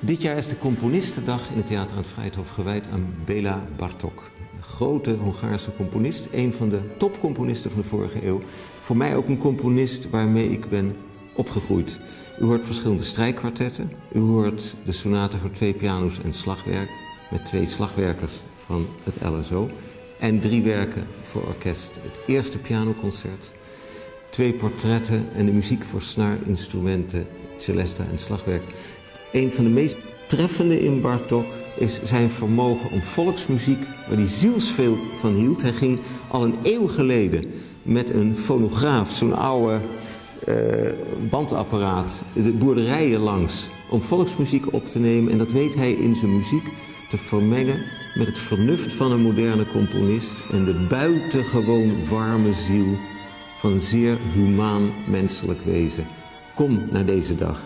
Dit jaar is de Componistendag in het Theater aan het Vrijthof gewijd aan Béla Bartók. Een grote Hongaarse componist, een van de topcomponisten van de vorige eeuw. Voor mij ook een componist waarmee ik ben opgegroeid. U hoort verschillende strijkkwartetten. U hoort de sonate voor 2 piano's en slagwerk, met 2 slagwerkers van het LSO. En 3 werken voor orkest. Het eerste pianoconcert, 2 portretten en de muziek voor snaarinstrumenten, celesta en slagwerk. Een van de meest treffende in Bartók is zijn vermogen om volksmuziek, waar hij zielsveel van hield. Hij ging al een eeuw geleden met een fonograaf, zo'n oude bandapparaat, de boerderijen langs, om volksmuziek op te nemen. En dat weet hij in zijn muziek te vermengen met het vernuft van een moderne componist en de buitengewoon warme ziel van een zeer humaan menselijk wezen. Kom naar deze dag.